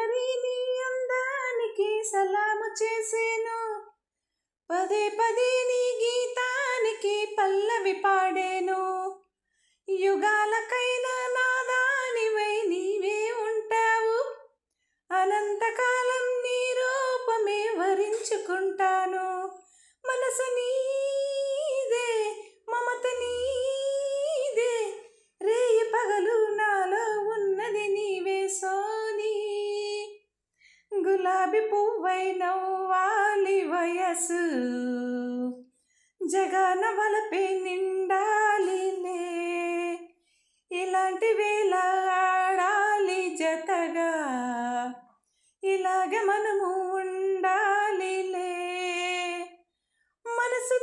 సుందరి నీ అందానికి సలాము చేసేను, పదే పదే నీ గీతానికి పల్లవి పాడేను. యుగాలకైనా నాదానివై నీవే ఉంటావు, అనంతకాలం నీ రూపమే వరించుకుంటాను. మనసు నీదే, మమత నీదే, రేయి పగలు నాలో ఉన్నది నీవే సోనీ. గులాబీ పువ్వై నవ్వాలి వయసు, జగన వలపే నిండాలిలే. ఇలాంటి వేళ ఆడాలి జతగా, ఇలాగ మనము ఉండాలిలే. మనసు